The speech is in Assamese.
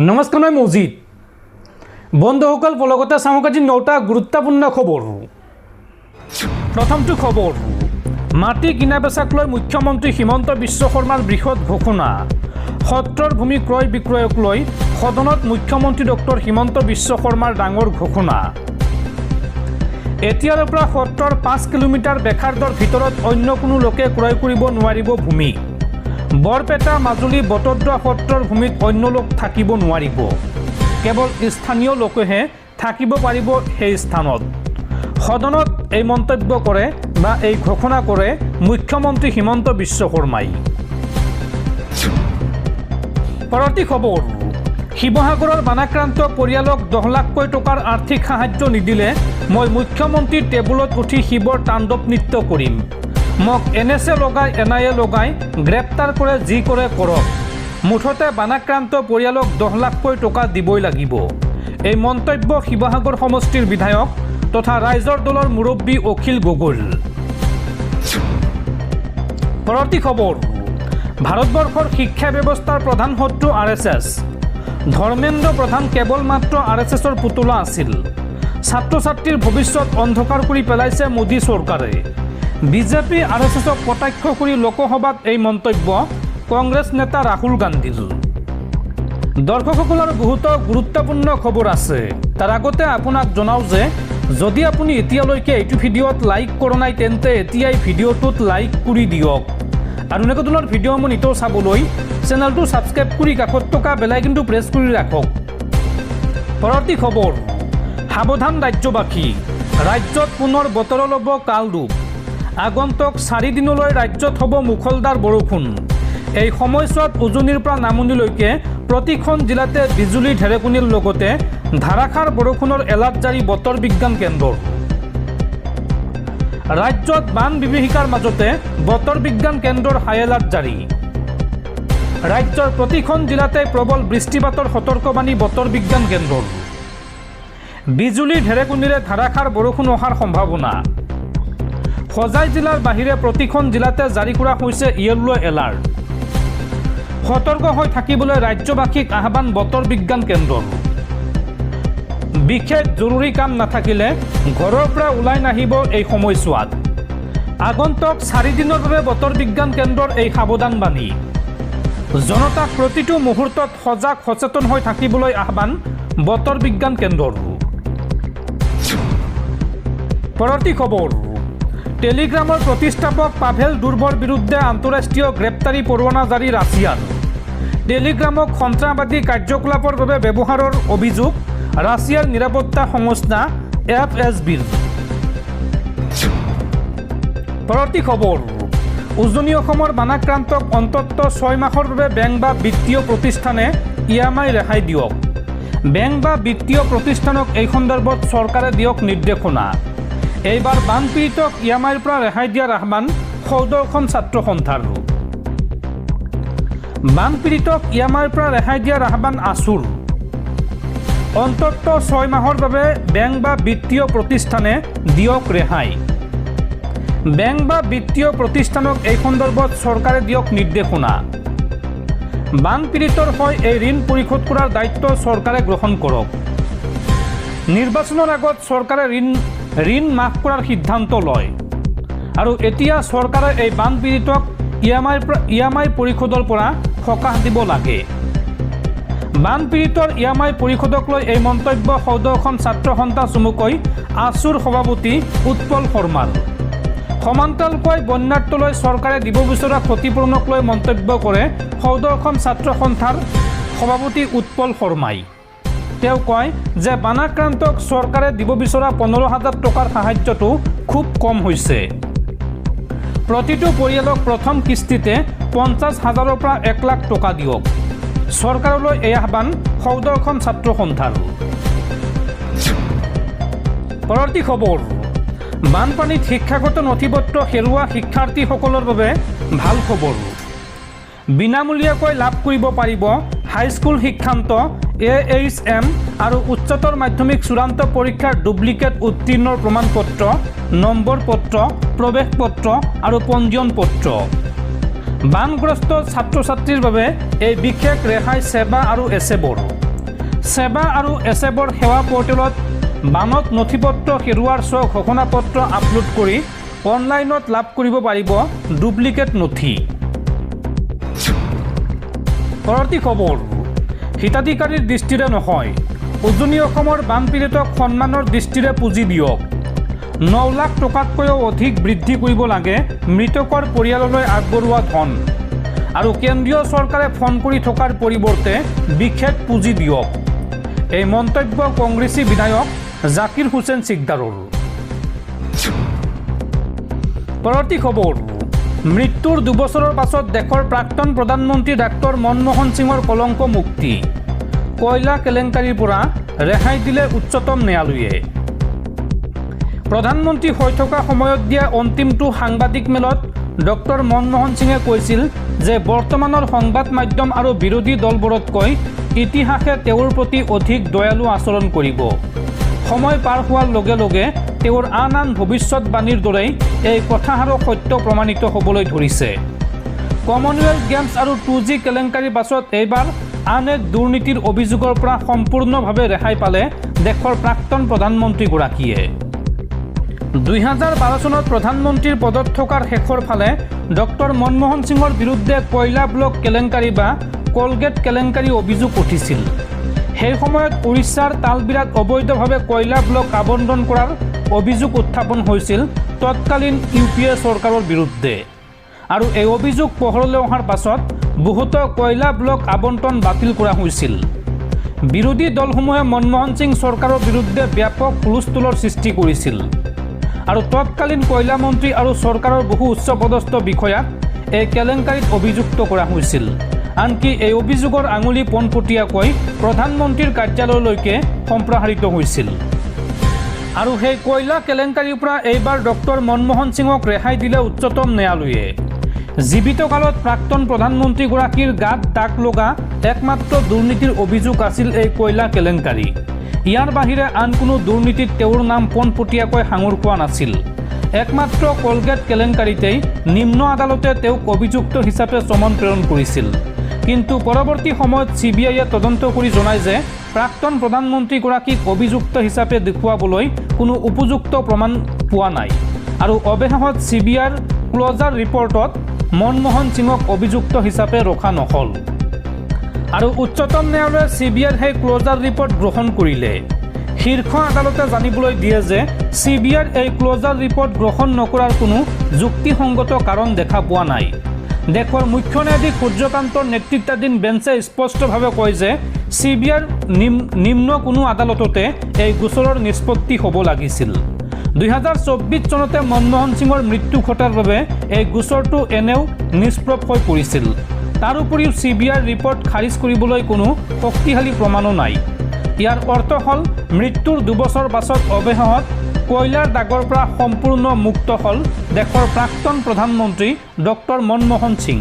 নমস্কাৰ, মই মজিদ। বন্ধুসকল, পলকতে চাওক আজি 9টা গুৰুত্বপূৰ্ণ খবৰ। প্ৰথমটো খবৰ, মাটি কিনা বেচাক লৈ মুখ্যমন্ত্ৰী হিমন্ত বিশ্ব শৰ্মাৰ বৃহৎ ঘোষণা। সত্ৰৰ ভূমি ক্ৰয় বিক্ৰয়ক লৈ সদনত মুখ্যমন্ত্ৰী ডক্টৰ হিমন্ত বিশ্ব শৰ্মাৰ ডাঙৰ ঘোষণা। এতিয়াৰ পৰা সত্ৰৰ 5 কিলোমিটাৰ বেখাৰদৰ ভিতৰত অন্য কোনো লোকে ক্ৰয় কৰিব নোৱাৰিব ভূমি। বৰপেটা, মাজুলী, বটদ্ৰৱা সত্ৰৰ ভূমিত অন্য লোক থাকিব নোৱাৰিব। কেৱল স্থানীয় লোকেহে থাকিব পাৰিব সেই স্থানত। সদনত এই মন্তব্য কৰে বা এই ঘোষণা কৰে মুখ্যমন্ত্ৰী হিমন্ত বিশ্ব শৰ্মাই। পৰৱৰ্তী খবৰ, শিৱসাগৰৰ বানাক্ৰান্ত পৰিয়ালক 10 লাখকৈ টকাৰ আৰ্থিক সাহায্য নিদিলে মই মুখ্যমন্ত্ৰীৰ টেবুলত উঠি শিৱৰ তাণ্ডৱ নৃত্য কৰিম। মোক NSA লগাই NIA লগাই গ্ৰেপ্তাৰ কৰে, যি কৰে কৰক। মুঠতে বানাক্ৰান্ত পৰিয়ালক 10 লাখকৈ টকা দিবই লাগিব। এই মন্তব্য শিৱসাগৰ সমষ্টিৰ বিধায়ক তথা ৰাইজৰ দলৰ মুৰব্বী অখিল গগৈৰ। পৰৱৰ্তী খবৰ, ভাৰতবৰ্ষৰ শিক্ষা ব্যৱস্থাৰ প্ৰধান শত্ৰু RSS। ধৰ্মেন্দ্ৰ প্ৰধান কেৱল মাত্ৰ RSSৰ পুতলা আছিল। ছাত্ৰ ছাত্ৰীৰ ভৱিষ্যত অন্ধকাৰ কৰি পেলাইছে মোদী চৰকাৰে। বিজেপি RSSক কটাক্ষ কৰি লোকসভাত এই মন্তব্য কংগ্ৰেছ নেতা ৰাহুল গান্ধীৰ। দৰ্শকসকলৰ বহুতো গুৰুত্বপূৰ্ণ খবৰ আছে। তাৰ আগতে আপোনাক জনাওঁ যে যদি আপুনি এতিয়ালৈকে এইটো ভিডিঅ'ত লাইক কৰা নাই তেন্তে এতিয়াই ভিডিঅ'টোত লাইক কৰি দিয়ক। আৰু এনেকুৱা ধৰণৰ ভিডিঅ'সমূহ নিতৌ চাবলৈ চেনেলটো ছাবস্ক্ৰাইব কৰি কাষত থকা বেল আইকনটো প্ৰেছ কৰি ৰাখক। পৰৱৰ্তী খবৰ, সাৱধান ৰাজ্যবাসী, ৰাজ্যত পুনৰ বতৰ ল'ব কাল ৰূপ। আগন্তুক 4 দিনলৈ ৰাজ্যত হ'ব মুখলধাৰ বৰষুণ। এই সময়ছোৱাত উজনিৰ পৰা নামনিলৈকে প্ৰতিখন জিলাতে বিজুলী ঢেৰেকনিৰ লগতে ধাৰাসাৰ বৰষুণৰ এলাৰ্ট জাৰি বতৰ বিজ্ঞান কেন্দ্ৰৰ। ৰাজ্যত বান বিভীষিকাৰ মাজতে বতৰ বিজ্ঞান কেন্দ্ৰৰ হাই এলাৰ্ট জাৰি। ৰাজ্যৰ প্ৰতিখন জিলাতে প্ৰবল বৃষ্টিপাতৰ সতৰ্কবাণী বতৰ বিজ্ঞান কেন্দ্ৰৰ। বিজুলী ঢেৰেকনিৰে ধাৰাসাৰ বৰষুণ অহাৰ সম্ভাৱনা। হোজাই জিলাৰ বাহিৰে প্ৰতিখন জিলাতে জাৰি কৰা হৈছে য়েল্লো এলাৰ্ট। সতৰ্ক হৈ থাকিবলৈ ৰাজ্যবাসীক আহ্বান বতৰ বিজ্ঞান কেন্দ্ৰৰ। বিশেষ জৰুৰী কাম নাথাকিলে ঘৰৰ পৰা ওলাই নাহিব এই সময়ছোৱাত। আগন্তুক 4 দিনৰ বাবে বতৰ বিজ্ঞান কেন্দ্ৰৰ এই সাৱধানবাণী। জনতাক প্ৰতিটো মুহূৰ্তত সজাগ সচেতন হৈ থাকিবলৈ আহ্বান বতৰ বিজ্ঞান কেন্দ্ৰৰ। পৰৱৰ্তী খবৰ, টেলিগ্ৰামৰ প্ৰতিষ্ঠাপক পাভেল দুৰ্বৰ বিৰুদ্ধে আন্তঃৰাষ্ট্ৰীয় গ্ৰেপ্তাৰী পৰোৱানা জাৰি ৰাছিয়াৰ। টেলিগ্ৰামক সন্ত্ৰাসবাদী কাৰ্যকলাপৰ বাবে ব্যৱহাৰৰ অভিযোগ ৰাছিয়াৰ নিৰাপত্তা সংস্থা FSBৰ। পৰৱৰ্তী খবৰ, উজনি অসমৰ বানাক্ৰান্তক অন্ততঃ 6 মাহৰ বাবে বেংক বা বিত্তীয় প্ৰতিষ্ঠানে EMI ৰেহাই দিয়ক। বেংক বা বিত্তীয় প্ৰতিষ্ঠানক এই সন্দৰ্ভত চৰকাৰে দিয়ক নিৰ্দেশনা। এইবাৰ বানপীড়িতক EMIৰ পৰা ৰেহাই দিয়াৰ আহ্বান সৌদৰ্শন ছাত্ৰ সন্থাৰ। বানপীড়িতক EMIৰ পৰা ৰেহাই দিয়াৰ আহ্বান ASUৰ। অন্ততঃ 6 মাহৰ বাবে বেংক বা বিত্তীয় প্ৰতিষ্ঠানে দিয়ক ৰেহাই। বেংক বা বিত্তীয় প্ৰতিষ্ঠানক এই সন্দৰ্ভত চৰকাৰে দিয়ক নিৰ্দেশনা। বানপীড়িতৰ হৈ এই ঋণ পৰিশোধ কৰাৰ দায়িত্ব চৰকাৰে গ্ৰহণ কৰক। নিৰ্বাচনৰ আগত চৰকাৰে ঋণ মাফ কৰাৰ সিদ্ধান্ত লয় আৰু এতিয়া চৰকাৰে এই বানপীড়িতক EMI পৰিশোধৰ পৰা সকাহ দিব লাগে। বানপীড়িতৰ EMI পৰিশোধক লৈ এই মন্তব্য সৌদৰ্শন ছাত্ৰ সন্থা চমুকৈ ASUৰ সভাপতি উৎপল শৰ্মাৰ। সমান্তৰালকৈ বন্যাৰ্তলৈ চৰকাৰে দিব বিচৰা ক্ষতিপূৰণক লৈ মন্তব্য কৰে সৌদৰ্শন ছাত্ৰ সন্থাৰ সভাপতি উৎপল শৰ্মাই। তেওঁ কয় যে বানাক্ৰান্তক চৰকাৰে দিব বিচৰা 15,000 টকাৰ সাহায্যটো খুব কম হৈছে। প্ৰতিটো পৰিয়ালক প্ৰথম কিস্তিতে 50,000ৰ পৰা 1 লাখ টকা দিয়ক। চৰকাৰলৈ এই আহ্বান সৌদৰ্শন ছাত্ৰ সন্থাৰ। পৰৱৰ্তী খবৰ, বানপানীত শিক্ষাগত নথিপত্ৰ হেৰুওৱা শিক্ষাৰ্থীসকলৰ বাবে ভাল খবৰ। বিনামূলীয়াকৈ লাভ কৰিব পাৰিব হাইস্কুল শিক্ষান্ত, AHM আৰু উচ্চতৰ মাধ্যমিক চূড়ান্ত পৰীক্ষাৰ ডুপ্লিকেট উত্তীৰ্ণৰ প্ৰমাণপত্ৰ, নম্বৰ পত্ৰ, প্ৰৱেশ পত্ৰ আৰু পঞ্জীয়ন পত্ৰ। বানগ্ৰস্ত ছাত্ৰ ছাত্ৰীৰ বাবে এই বিশেষ ৰেহাই সেৱা আৰু এছেবৰ সেৱা আৰু এছেবৰ সেৱা পৰ্টেলত বানত নথিপত্ৰ হেৰুৱাৰ স্ব ঘোষণাপত্ৰ আপলোড কৰি অনলাইনত লাভ কৰিব পাৰিব ডুপ্লিকেট নথি। পৰৱৰ্তী খবৰ, হিতাধিকাৰীৰ দৃষ্টিৰে নহয়, উজনি অসমৰ বানপীড়িতক সন্মানৰ দৃষ্টিৰে পুঁজি দিয়ক। 9 লাখ টকাতকৈও অধিক বৃদ্ধি কৰিব লাগে মৃতকৰ পৰিয়াললৈ আগবঢ়োৱা ধন। আৰু কেন্দ্ৰীয় চৰকাৰে ফোন কৰি থকাৰ পৰিৱৰ্তে বিশেষ পুঁজি দিয়ক। এই মন্তব্য কংগ্ৰেছী বিধায়ক জাকিৰ হুছেইন সিকদাৰৰ। পৰৱৰ্তী খবৰ, মৃত্যুৰ 2 বছৰৰ পাছত দেশৰ প্ৰাক্তন প্ৰধানমন্ত্ৰী ডাক্তৰ মনমোহন সিঙৰ কলংক মুক্তি। কয়লা কেলেংকাৰীৰ পৰা ৰেহাই দিলে উচ্চতম ন্যায়ালয়ে। প্ৰধানমন্ত্ৰী হৈ থকা সময়ত দিয়া অন্তিমটো সাংবাদিক মেলত ডক্টৰ মনমোহন সিঙে কৈছিল যে বৰ্তমানৰ সংবাদ মাধ্যম আৰু বিৰোধী দলবোৰতকৈ ইতিহাসে তেওঁৰ প্ৰতি অধিক দয়ালু আচৰণ কৰিব। সময় পাৰ হোৱাৰ লগে লগে তেওঁৰ আন ভৱিষ্যতবাণীৰ দৰেই এই কথাষাৰো সত্য প্ৰমাণিত হ'বলৈ ধৰিছে। কমনৱেলথ গেমছ আৰু 2G কেলেংকাৰীৰ পাছত এইবাৰ আন এক দুৰ্নীতিৰ অভিযোগৰ পৰা সম্পূৰ্ণভাৱে ৰেহাই পালে দেশৰ প্ৰাক্তন প্ৰধানমন্ত্ৰীগৰাকীয়ে। 2012 চনত প্ৰধানমন্ত্ৰীৰ পদত থকাৰ শেষৰ ফালে ডক্টৰ মনমোহন সিঙৰ বিৰুদ্ধে কয়লা ব্লক কেলেংকাৰী বা কলগেট কেলেংকাৰী অভিযোগ উঠিছিল। সেই সময়ত উৰিষ্যাৰ তালবিৰাত অবৈধভাৱে কয়লা ব্লক আবণ্টন কৰাৰ অভিযোগ উত্থাপন হৈছিল তৎকালীন UPA চৰকাৰৰ বিৰুদ্ধে। আৰু এই অভিযোগ পোহৰলৈ অহাৰ পাছত বহুতো কয়লা ব্লক আবণ্টন বাতিল কৰা হৈছিল। বিৰোধী দলসমূহে মনমোহন সিং চৰকাৰৰ বিৰুদ্ধে ব্যাপক হুলস্থুলৰ সৃষ্টি কৰিছিল। আৰু তৎকালীন কয়লা মন্ত্ৰী আৰু চৰকাৰৰ বহু উচ্চপদস্থ বিষয়াক এই কেলেংকাৰীত অভিযুক্ত কৰা হৈছিল। আনকি এই অভিযোগৰ আঙুলি পোনপটীয়াকৈ প্ৰধানমন্ত্ৰীৰ কাৰ্যালয়লৈকে সম্প্ৰসাৰিত হৈছিল। আৰু সেই কয়লা কেলেংকাৰীৰ পৰা এইবাৰ ডক্টৰ মনমোহন সিঙক ৰেহাই দিলে উচ্চতম ন্যায়ালয়ে। জীৱিত কালত প্ৰাক্তন প্ৰধানমন্ত্ৰীগৰাকীৰ গাত দাগ লগা একমাত্ৰ দুৰ্নীতিৰ অভিযোগ আছিল এই কয়লা কেলেংকাৰী। ইয়াৰ বাহিৰে আন কোনো দুৰ্নীতিত তেওঁৰ নাম পোনপটীয়াকৈ সাঙুৰ খোৱা নাছিল। একমাত্ৰ কলগেট কেলেংকাৰীতেই নিম্ন আদালতে তেওঁক অভিযুক্ত হিচাপে চমন প্ৰেৰণ কৰিছিল। কিন্তু পৰৱৰ্তী সময়ত CBIয়ে তদন্ত কৰি জনায় যে প্ৰাক্তন প্ৰধানমন্ত্ৰীগৰাকীক অভিযুক্ত হিচাপে দেখুৱাবলৈ কোনো উপযুক্ত প্ৰমাণ পোৱা নাই। আৰু অৱশেষত CBIৰ ক্লজাৰ ৰিপৰ্টত মনমোহন সিঙক অভিযুক্ত হিচাপে ৰখা নহ'ল। আৰু উচ্চতম ন্যায়ালয়ে CBIৰ সেই ক্লজাৰ ৰিপৰ্ট গ্ৰহণ কৰিলে। শীৰ্ষ আদালতে জানিবলৈ দিয়ে যে CBIৰ এই ক্লজাৰ ৰিপৰ্ট গ্ৰহণ নকৰাৰ কোনো যুক্তিসংগত কাৰণ দেখা পোৱা নাই। দেশৰ মুখ্য ন্যায়াধীশ সূৰ্যকান্তৰ নেতৃত্বাধীন বেঞ্চে স্পষ্টভাৱে কয় যে CBIৰ নিম্ন কোনো আদালততে এই গোচৰৰ নিষ্পত্তি হ'ব লাগিছিল। 2024 চনতে মনমোহন সিঙৰ মৃত্যু ঘটাৰ বাবে এই গোচৰটো এনেও নিষ্প্ৰভ হৈ পৰিছিল। তাৰ উপৰিও CBIৰ ৰিপৰ্ট খাৰিজ কৰিবলৈ কোনো শক্তিশালী প্ৰমাণো নাই। ইয়াৰ অৰ্থ হ'ল মৃত্যুৰ 2 বছৰ পাছত অৱশেষত কয়লাৰ দাগৰ পৰা সম্পূৰ্ণ মুক্ত হ'ল দেশৰ প্ৰাক্তন প্ৰধানমন্ত্ৰী ডক্টৰ মনমোহন সিং।